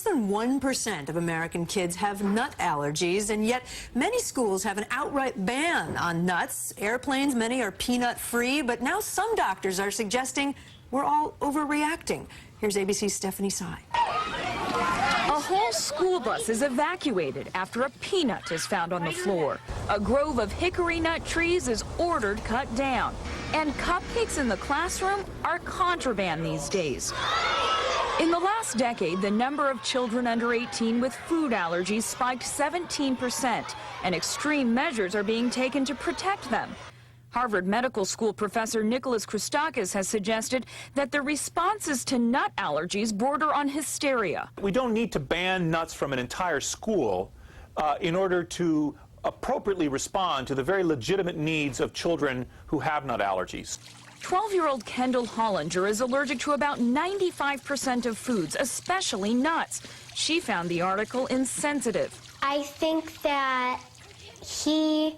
than 1% of American kids have nut allergies, and yet many schools have an outright ban on nuts. Airplanes, many are peanut-free, but now some doctors are suggesting we're all overreacting. Here's ABC's Stephanie Sy. A whole school bus is evacuated after a peanut is found on the floor. A grove of hickory nut trees is ordered cut down. And cupcakes in the classroom are contraband these days. In the last decade, the number of children under 18 with food allergies spiked 17%, and extreme measures are being taken to protect them. Harvard Medical School professor Nicholas Christakis has suggested that the responses to nut allergies border on hysteria. We don't need to ban nuts from an entire school in order to appropriately respond to the very legitimate needs of children who have nut allergies. 12-year-old Kendall Hollinger is allergic to about 95% of foods, especially nuts. She found the article insensitive. I think that he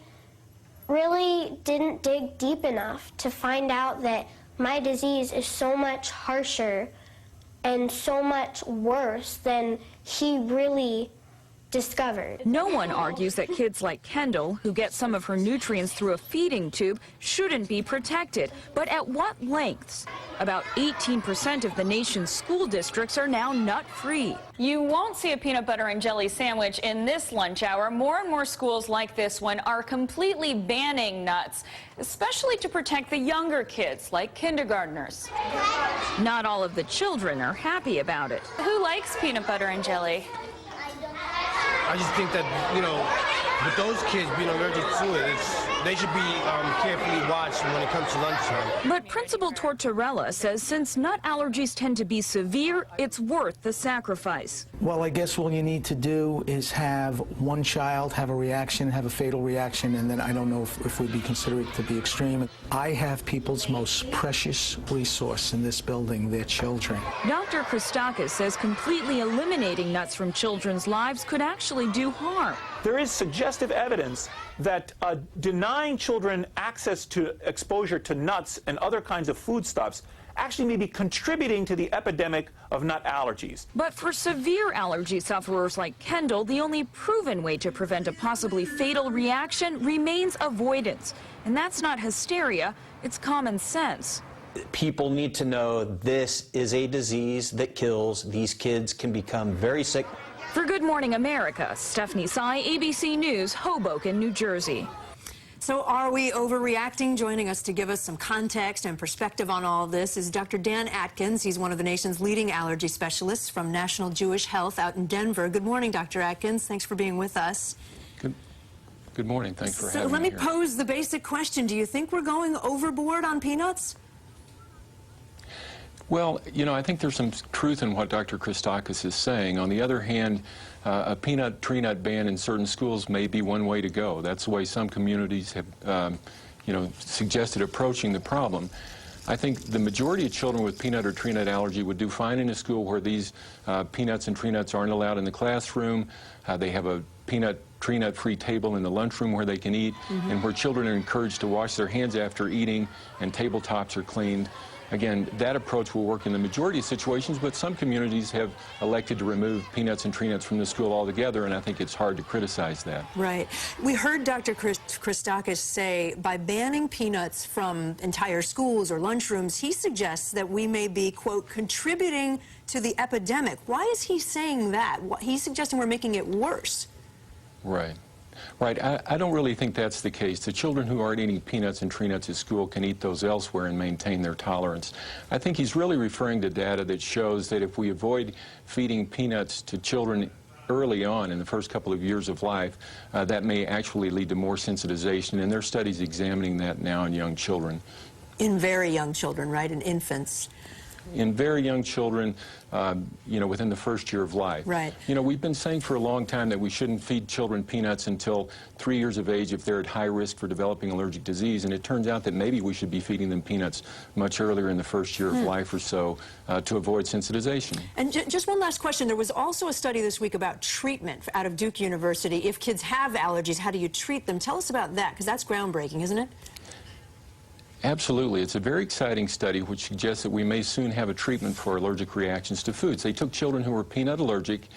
really didn't dig deep enough to find out that my disease is so much harsher and so much worse than he really discovered. No one argues that kids like Kendall, who get some of her nutrients through a feeding tube, shouldn't be protected. But at what lengths? About 18% of the nation's school districts are now nut-free. You won't see a peanut butter and jelly sandwich in this lunch hour. More and more schools like this one are completely banning nuts, especially to protect the younger kids, like kindergartners. Not all of the children are happy about it. Who likes peanut butter and jelly? I just think that, with those kids being allergic to it, they should be carefully watched when it comes to lunchtime. But Principal Tortorella says since nut allergies tend to be severe, it's worth the sacrifice. Well, I guess all you need to do is have one child have a reaction, have a fatal reaction, and then I don't know if we'd be considered it to be extreme. I have people's most precious resource in this building, their children. Dr. Christakis says completely eliminating nuts from children's lives could actually do harm. There is suggestive evidence that denying children access to exposure to nuts and other kinds of foodstuffs actually may be contributing to the epidemic of nut allergies. But for severe allergy sufferers like Kendall, the only proven way to prevent a possibly fatal reaction remains avoidance. And that's not hysteria, it's common sense. People need to know this is a disease that kills. These kids can become very sick. For Good Morning America, Stephanie Sy, ABC News, Hoboken, New Jersey. So are we overreacting? Joining us to give us some context and perspective on all of this is Dr. Dan Atkins. He's one of the nation's leading allergy specialists from National Jewish Health out in Denver. Good morning, Dr. Atkins. Thanks for being with us. Good morning. Thanks for having me. So let me pose the basic question. Do you think we're going overboard on peanuts? Well, I think there's some truth in what Dr. Christakis is saying. On the other hand, a peanut tree nut ban in certain schools may be one way to go. That's the way some communities have, suggested approaching the problem. I think the majority of children with peanut or tree nut allergy would do fine in a school where these peanuts and tree nuts aren't allowed in the classroom. They have a peanut tree nut free table in the lunchroom where they can eat, and where children are encouraged to wash their hands after eating and tabletops are cleaned. Again, that approach will work in the majority of situations, but some communities have elected to remove peanuts and tree nuts from the school altogether, and I think it's hard to criticize that. Right. We heard Dr. Christakis say by banning peanuts from entire schools or lunchrooms, he suggests that we may be, quote, contributing to the epidemic. Why is he saying that? He's suggesting we're making it worse. Right. Right. I don't really think that's the case. The children who aren't eating peanuts and tree nuts at school can eat those elsewhere and maintain their tolerance. I think he's really referring to data that shows that if we avoid feeding peanuts to children early on in the first couple of years of life, that may actually lead to more sensitization, and there are studies examining that now in young children. In very young children, right? In infants. In very young children, within the first year of life. Right. We've been saying for a long time that we shouldn't feed children peanuts until 3 years of age if they're at high risk for developing allergic disease, and it turns out that maybe we should be feeding them peanuts much earlier in the first year of life or so to avoid sensitization. And just one last question. There was also a study this week about treatment out of Duke University. If kids have allergies, how do you treat them? Tell us about that, because that's groundbreaking, isn't it? Absolutely. It's a very exciting study which suggests that we may soon have a treatment for allergic reactions to foods. They took children who were peanut allergic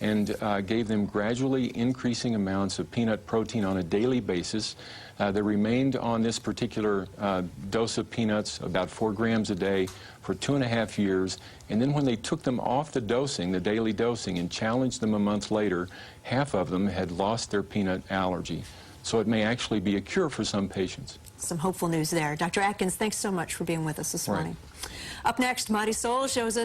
and gave them gradually increasing amounts of peanut protein on a daily basis. They remained on this particular dose of peanuts, about 4 grams a day, for 2.5 years. And then when they took them off the dosing, the daily dosing, and challenged them a month later, half of them had lost their peanut allergy. So it may actually be a cure for some patients. Some hopeful news there. Dr. Atkins, thanks so much for being with us this morning. Up next, Marisol shows us